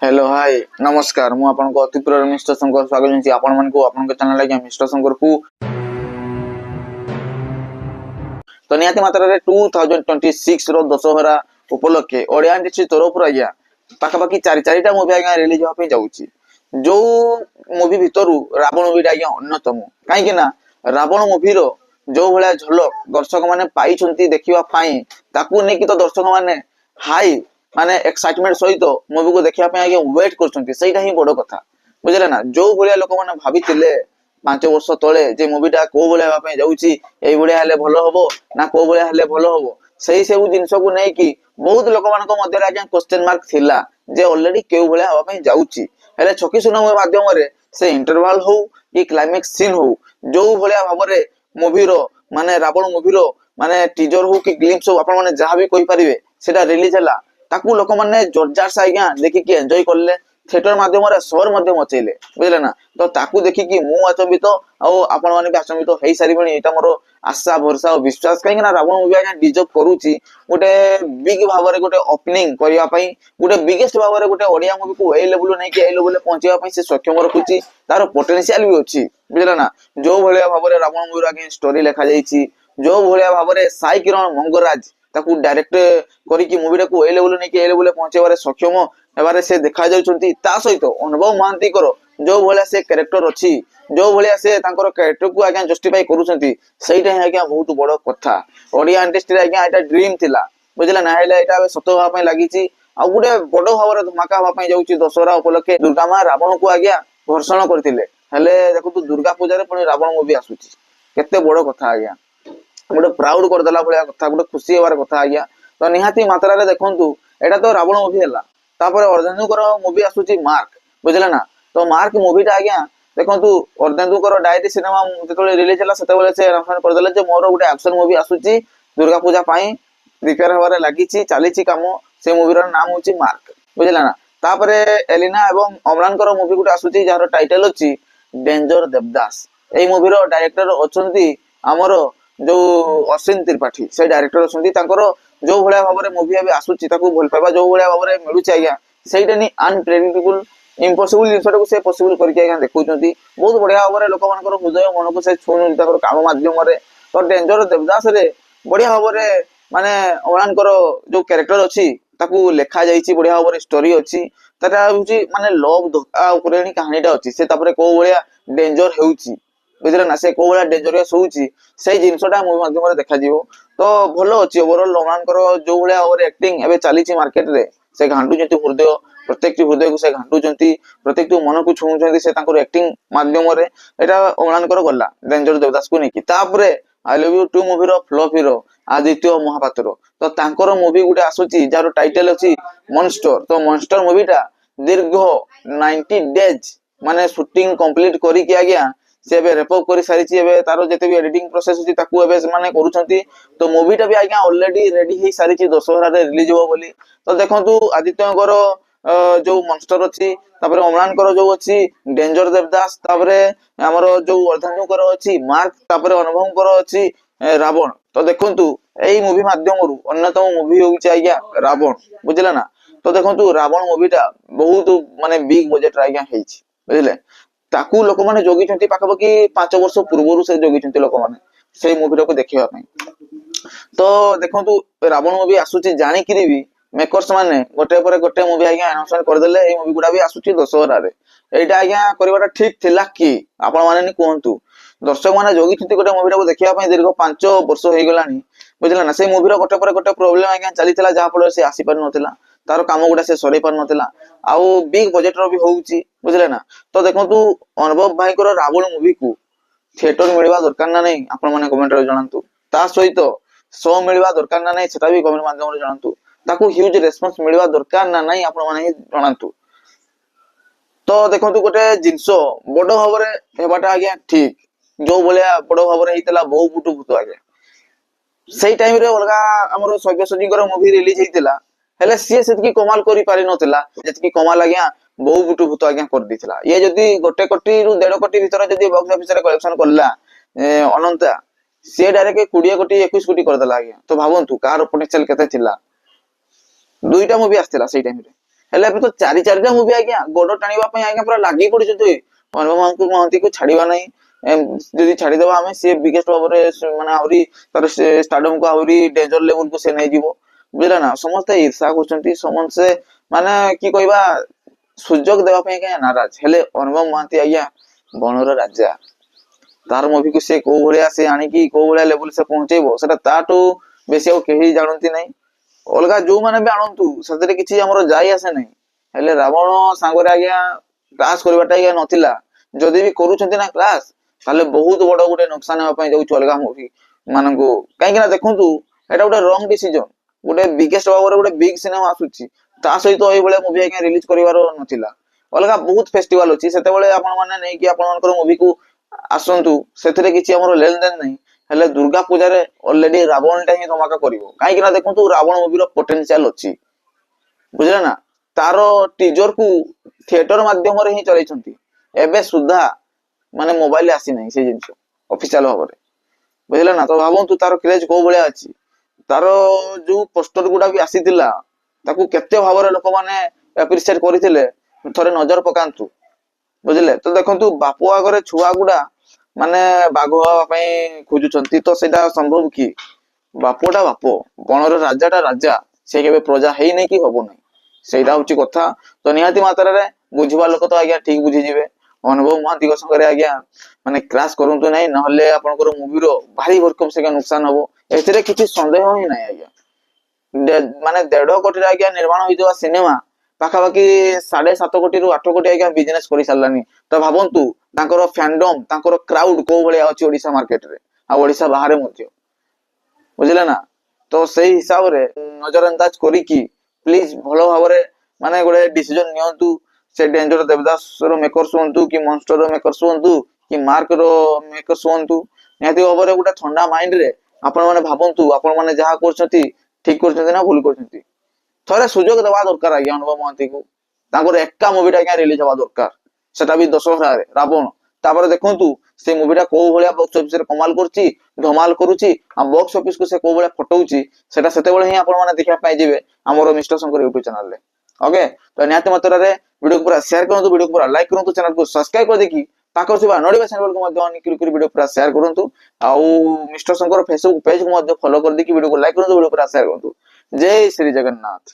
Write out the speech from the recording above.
Hello hi नमस्कार मु आपनको अति प्रिय मिस्टर शंकर स्वागत करछि आपण मानको आपनको चैनल लागे मिस्टर शंकर को तो निहाती मात्रा रे 2026 रो दशहरा उपलक्षे ओडिया इंडस्ट्री तरफ आज्ञा पाखापाखि चारिटा मूवी आज्ञा रिलीज होपे जाउछि जो मूवी भितरु रावण मूवी आज्ञा अन्यतम काहे कि ना रावण मूवी रो जो भलिया झलक दर्शक माने पाइछंती देखिबा पाई ताकू नै कि तो दर्शक माने हाई माने एक्साइटमेंट सहित मूवी को देखिया पे आगे वेट करछंती सेटा ही बड़ कथा बुझले ना जो भलिया लोक माने भाबितिले 5 वर्ष तळे जे मूवीटा को भलिया हेबा पे जाउची एई भलिया हेले भलो हबो ना को भलिया हेले भलो हबो सेही सब जिंस को नै कि बहुत लोक मान को मध्ये आगे क्वेश्चन मार्क थिला जे ऑलरेडी केउ भलिया हेबा पे जाउची हेले छकी सुना माध्यम रे से इंटरवल हो कि क्लाइमेक्स सीन हो जो भलिया भाबरे मूवी रो माने रावण मूवी रो माने टीजर हो कि ग्लिम्स हो आपण माने जहां भी कहि परिबे सेटा रिलीज हला ताकू लोक माने जोरजार से आज्ञा देखि कि एन्जॉय करले थिएटर माध्यम रे शहर माध्यम मचेले बुझले ना तो ताकू देखि कि मु अचंबित आ आपण माने भी अचंबित हेई सारी बणी एटा मोर आशा भरोसा और विश्वास काहे ना रावण मूवी आज्ञा डिजर्व करूची गोटे बिग भाबरे गोटे ओपनिंग करिया पई गोटे बिगेस्ट भाबरे गोटे ओडिया मूवी को ए लेवल नै कि ए लेवल पहुंचेवा पई से सक्षम रखुची तार पोटेंशियल भी अछि बुझले ना जो भलिया भाबरे रावण मूवी आज्ञा स्टोरी लिखा जाईची जो भलिया भाबरे साई किरण मंगराज ताकू डायरेक्ट करी कि मूवी को ए लेवल नै कि ए लेवल पहुंचेबारे सक्षम एबारे से देखा जाउछंती ता सहित अनुभव महांती करो जो भलिया से कैरेक्टर अछि जो भलिया से तांकर कैरेक्टर को आज्ञा जस्टिफाई करूछंती सेइटा है आज्ञा बहुत बड़ कथा ओडिया इंडस्ट्री आज्ञा एटा ड्रीम थिला बुझला ना हेले एटा सत होवा पई लागिची आ गुडे बड़ भाବରେ धमाका होवा पई जाउची दशहरा उपलक्षे दुर्गा मां रावण को आज्ञा घर्षण करथिले हेले देखु तू दुर्गा पूजा रे पुनी रावण मूवी आसुची केते बड़ कथा आज्ञा गोटे प्राउड कर देला भलिया कथा गोटे खुशी हेबार कथा आज्ञा तो निहाती मात्रा रे देखंतु एटा तो रावण मूवी हला तापर अर्धेंदुकर मूवी आसुची मार्क बुझला ना तो मार्क मूवीटा आज्ञा देखंतु अर्धेंदुकर डायरी सिनेमा जेतले रिलीज हला सेते बेले से अनाउंसमेंट कर देला जे मोर गोटे एक्शन मूवी आसुची दुर्गा पूजा पई प्रिपेयर होबारे लागिची चालीची काम से मूवी रो नाम होची मार्क बुझला ना तापर एलिना एवं अमरान कर मूवी गोटे आसुची जार टाइटल होची डेंजर देवदास एई मूवी रो डायरेक्टर अछंती हमर जो अश्विन त्रिपाठी से डायरेक्टर अछंती तांकर जो भलिया भाबरे मूवी अबे आसुची ताकू भल पाबा जो भलिया भाबरे मिलुची आज्ञा सेइटा नि अनप्रेडिक्टेबल इम्पॉसिबल जिंसटा को से पॉसिबल करके आज्ञा देखौचंती बहुत बढ़िया भाबरे लोक मानकर हृदय मन को से छुनु ताकर काम माध्यम रे तो डेंजर देवदास रे बढ़िया भाबरे माने अमरान कर जो कैरेक्टर अछि ताकू लेखा जाईची बढ़िया भाबरे स्टोरी अछि ताटा होची माने लव धोखा उपरेनी कहानीटा अछि से तापरे को भलिया डेंजर हेउची बुझले ना से को भलिया डेंजरियस होउची से जिंसटा मूवी माध्यम रे देखा जीवो तो भलो अछि ओवरऑल अमरान कर जो भलिया और एक्टिंग एबे चालीची मार्केट रे से घांटू जति हृदय प्रत्येक हृदय को से घांटू जंती प्रत्येक मन को छुउचंती से ताकर एक्टिंग माध्यम रे एटा अमरान कर गल्ला डेंजर देवदास को नेकी तापरे आई लव यू 2 मूवी रो फ्लॉप हीरो आदित्य महापात्र तो तांकर मूवी गुटे आसुची जार टाइटल अछि मॉन्स्टर तो मॉन्स्टर मूवीटा दीर्घ 90 डेज माने शूटिंग कंप्लीट करी कि आज्ञा से एबे रेपअप करी सारिची एबे तारो जते भी एडिटिंग प्रोसेस अछि ताकू एबे माने करूछंती तो मूवीटा भी आज्ञा ऑलरेडी रेडी हे सारिची दशहरा रे रिलीज हो बोली तो देखंतु आदित्यकर जो मॉन्स्टर अछि तापर अमरान कर जो अछि डेंजर देवदास तापर हमर जो अर्धनुकर अछि मार्क तापर अनुभव कर अछि रावण तो देखंतु एई मूवी माध्यमरु अन्यतम मूवी होउची आज्ञा रावण बुझला ना तो देखंतु रावण मूवीटा बहुत माने बिग बजट रे आज्ञा हेछि बुझले ताकू लोक माने जोगी छंती पाखबकी 5 वर्ष पूर्वरु से जोगी छंती लोक माने सेई मूवी को देखिबा पई तो देखंतु रावण मूवी आसुची जानि किरि भी मेकर्स माने गोटे पर गोटे मूवी आज्ञा अनाउंसमेंट कर देले एई मूवी गुडा भी आसुची दशहरा रे एटा आज्ञा करबाटा ठीक थिला कि आपण माने नि कोहंतु दर्शक माने जोगी छंती गोटे मूवी को देखिबा पई दीर्घ 5 वर्ष होई गलानी बुझला ना से मूवी रो गोटे पर गोटे प्रॉब्लम आज्ञा चलीतला जा फल से आसी पर नथिला तार काम गुडा से सरी पर नथिला आउ बिग बजट रो भी होउची बुझले ना तो देखंतु अनुभव भाई को रावण मूवी को थिएटर मिलवा दरकार ना नहीं आपण माने कमेंट रे जणांतु ता सहित शो मिलवा दरकार ना नहीं सेटा भी कमेंट माध्यम रे जणांतु ताकू ह्यूज रेस्पॉन्स मिलवा दरकार ना नहीं आपण माने जणांतु तो देखंतु गोटे जिंसो बडो भाबरे हेबाटा आज्ञा ठीक जो बोलिया बडो भाबरे हितला बहु बुटु भूत आज्ञा सेई टाइम रे अलगा हमरो सव्यसजीकर मूवी रिलीज हितला हेले सी सेतकी कमाल करी पारि नथिला जेतकी कमाल आज्ञा बहु बुटु भूत आज्ञा कर दिथिला ये जदी गोटे कोटी रु 1.5 कोटी भीतर जदी बॉक्स ऑफिस रे कलेक्शन करला अनंता से डायरेक्ट 20 कोटी 21 कोटी कर देला आज्ञा तो भावंतु कार पोटेंशियल केते थिला दुईटा मूवी आस्थिला सेई टाइम रे ହେଲେ ଏବେ ତ ଚାରି ଚାରିଟା ମୁଭି ଆଜ୍ଞା ଗୋଡ ଟାଣିବା ପାଇଁ ଆଜ୍ଞା ପୁରା ଲାଗି ପଡିଛନ୍ତି। ଅନୁଭବ ମହାନ୍ତିକୁ ଛାଡିବା ନାହିଁ। ଯଦି ଛାଡିଦବା ଆମେ ସିଏ ବିଗେଷ୍ଟ ଭାବରେ ମାନେ ଆହୁରି ତାର ଷ୍ଟାଡିୟମ କୁ ଆହୁରି ଡେଞ୍ଜର ଲେଭେଲ କୁ ସେ ନେଇଯିବ। ବୁଝିଲା ନା, ସମସ୍ତେ ଈର୍ଷା କରୁଛନ୍ତି, ସମସ୍ତେ ମାନେ କି କହିବା ସୁଯୋଗ ଦେବା ପାଇଁ ଆଜ୍ଞା ନାରାଜ। ହେଲେ ଅନୁଭବ ମହାନ୍ତି ଆଜ୍ଞା ବଣର ରାଜା। ତାର ମୁଭିକୁ ସେ କୋଉ ଭଳିଆ ସେ ଆଣିକି କୋଉ ଭଳିଆ ଲେଭେଲ ସେ ପହଞ୍ଚେଇବ ସେଟା ତାଠୁ ବେଶୀ ଆଉ କେହି ଜାଣନ୍ତି ନାହିଁ। ଅଲଗା ଯୋଉମାନେ ବି ଆଣନ୍ତୁ ସେଥିରେ କିଛି ଆମର ଯାଇ ଆସେ ନାହିଁ। ହେଲେ ରାବଣ ସାଙ୍ଗରେ ଆଜ୍ଞା କ୍ଲାସ କରିବାଟା ଆଜ୍ଞା ନଥିଲା। ଯଦି ବି କରୁଛନ୍ତି ନା କ୍ଲାସ ତାହେଲେ ବହୁତ ବଡ ଗୋଟେ ନୁକସାନ ହେବା ପାଇଁ ଯାଉଛି ଅଲଗା ମୁଭି ମାନଙ୍କୁ। କାହିଁକି ନା ଦେଖନ୍ତୁ ଏଇଟା ଗୋଟେ ରଙ୍ଗ ଡିସିଜନ। ଗୋଟେ ବିଗେଷ୍ଟ ଭାବରେ ଗୋଟେ ବିଗ ସିନେମା ଆସୁଛି, ତା ସହିତ ଏଇଭଳିଆ ମୁଭି ଆଜ୍ଞା ରିଲିଜ କରିବାର ନଥିଲା। ଅଲଗା ବହୁତ ଫେଷ୍ଟିଭାଲ ଅଛି, ସେତେବେଳେ ଆପଣ ମାନେ ନେଇକି ଆପଣଙ୍କର ମୁଭିକୁ ଆସନ୍ତୁ, ସେଥିରେ କିଛି ଆମର ଲେନ ଦେନ ନାହିଁ। ହେଲେ ଦୁର୍ଗା ପୂଜାରେ ଅଲରେଡି ରାବଣ ଟା ହିଁ ଧମାକା କରିବ। କାହିଁକି ନା ଦେଖନ୍ତୁ ରାବଣ ମୁଭିର ପୋଟେନସିଆଲ ଅଛି। ବୁଝିଲେ ନା, ତାର ଟିଜର କୁ ଥିଏଟର ମାଧ୍ୟମରେ ହିଁ ଚଲେଇଛନ୍ତି। ଏବେ ସୁଦ୍ଧା ମାନେ ମୋବାଇଲ ଆସିନାହିଁ ସେ ଜିନିଷ ଅଫିସିଆଲ ଭାବରେ। ବୁଝିଲେ ନା, ତ ଭାବନ୍ତୁ ତାର କ୍ରେଜ କୋଉ ଭଳିଆ ଅଛି। ତାର ଯୋଉ ପୋଷ୍ଟର ଗୁଡା ବି ଆସିଥିଲା ତାକୁ କେତେ ଭାବରେ ଲୋକମାନେ ଆପ୍ରିସିଏଟ କରିଥିଲେ ଥରେ ନଜର ପକାନ୍ତୁ। ବୁଝିଲେ, ତ ଦେଖନ୍ତୁ ବାପ ଆଗରେ ଛୁଆ ଗୁଡା ମାନେ ବାଘ ହବା ପାଇଁ ଖୋଜୁଛନ୍ତି, ତ ସେଇଟା ସମ୍ଭବ କି? ବାପଟା ବାପ, ବଣର ରାଜାଟା ରାଜା, ସେ କେବେ ପ୍ରଜା ହେଇନି କି ହବ ନାହିଁ। ସେଇଟା ହଉଛି କଥା। ତ ନିହାତି ମାତ୍ରାରେ ବୁଝିବା ଲୋକ ତ ଆଜ୍ଞା ଠିକ ବୁଝିଯିବେ। ଅନୁଭବ ମହାନ୍ତିଙ୍କ ସାଙ୍ଗରେ ଆଜ୍ଞା ମାନେ କ୍ରାସ କରନ୍ତୁ ନାହିଁ, ନହେଲେ ଆପଣଙ୍କର ମୁଭିର ଭାରି ଭରକମ ସେ ନୁକସାନ ହବ। ଏଥିରେ କିଛି ସନ୍ଦେହ ହିଁ ନାହିଁ ଆଜ୍ଞା। ମାନେ 1.5 କୋଟିରେ ଆଜ୍ଞା ନିର୍ମାଣ ହେଇଥିବା ସିନେମା ପାଖାପାଖି 7.5 କୋଟିରୁ 8 କୋଟି ଆଜ୍ଞା ବିଜନେସ କରି ସାରିଲାନି। ତ ଭାବନ୍ତୁ ତାଙ୍କର ଫ୍ୟାଣ୍ଡମ ତାଙ୍କର କ୍ରାଉଡ କୋଉ ଭଳିଆ ଅଛି ଓଡିଶା ମାର୍କେଟରେ ଆଉ ଓଡିଶା ବାହାରେ ମଧ୍ୟ। ବୁଝିଲେ ନା, ତ ସେଇ ହିସାବରେ ନଜର ଅନ୍ଦାଜ କରିକି ପ୍ଲିଜ ଭଲ ଭାବରେ ମାନେ ଗୋଟେ ଡିସିଜନ ନିଅନ୍ତୁ। ସେ ଡେଞ୍ଜର ଦେବଦାସ ର ମେକର୍ସ ହୁଅନ୍ତୁ କି ମନଷ୍ଟର ର ମେକର୍ସ ହୁଅନ୍ତୁ କି ମାର୍କ ର ମେକର୍ସ ହୁଅନ୍ତୁ, ନିହାତି ଭାବରେ ଗୋଟେ ଥଣ୍ଡା ମାଇଣ୍ଡ ରେ ଆପଣ ମାନେ ଭାବନ୍ତୁ ଆପଣ ମାନେ ଯାହା କରୁଛନ୍ତି ଠିକ କରୁଛନ୍ତି ନା ଭୁଲ କରୁଛନ୍ତି। ଥରେ ସୁଯୋଗ ଦେବା ଦରକାର ଆଜ୍ଞା ଅନୁଭବ ମହାନ୍ତିକୁ। ତାଙ୍କର ଏକା ମୁଭିଟା ଆଜ୍ଞା ରିଲିଜ ହବା ଦରକାର, ସେଟା ବି ଦଶହରାରେ ରାବଣ। ତାପରେ ଦେଖନ୍ତୁ ସେ ମୁଭିଟା କୋଉ ଭଳିଆ ବକ୍ସ ଅଫିସରେ କମାଲ କରୁଛି, ଧମାଲ କରୁଛି, ଆଉ ବକ୍ସ ଅଫିସ କୁ ସେ କୋଉ ଭଳିଆ ଫଟଉଛି, ସେଟା ସେତେବେଳେ ହିଁ ଆପଣ ମାନେ ଦେଖିବା ପାଇଁ ଯିବେ ଆମର ମିଷ୍ଟର ଶଙ୍କର ୟୁଟ୍ୟୁବ ଚ୍ୟାନେଲରେ। ଓକେ, ତ ନିହାତି ମାତ୍ରାରେ ଭିଡିଓକୁ ପୁରା ସେୟାର କରନ୍ତୁ, ଭିଡିଓକୁ ପୁରା ଲାଇକ୍ କରନ୍ତୁ, ଚ୍ୟାନେଲକୁ ସବସ୍କ୍ରାଇବ କରିଦେଇକି ପାଖରେ ଥିବା ନୋଟିଫିକେସନ ବେଲକୁ ମଧ୍ୟ ଅନ୍ କରି ଭିଡିଓ ପୁରା ସେୟାର କରନ୍ତୁ। ଆଉ ମିଷ୍ଟର ଶଙ୍କର ଫେସବୁକ ପେଜକୁ ମଧ୍ୟ ଫଲୋ କରିଦେଇକି ଭିଡିଓକୁ ଲାଇକ୍ କରନ୍ତୁ, ଭିଡିଓ ପୁରା ସେୟାର କରନ୍ତୁ। ଜୟ ଶ୍ରୀ ଜଗନ୍ନାଥ।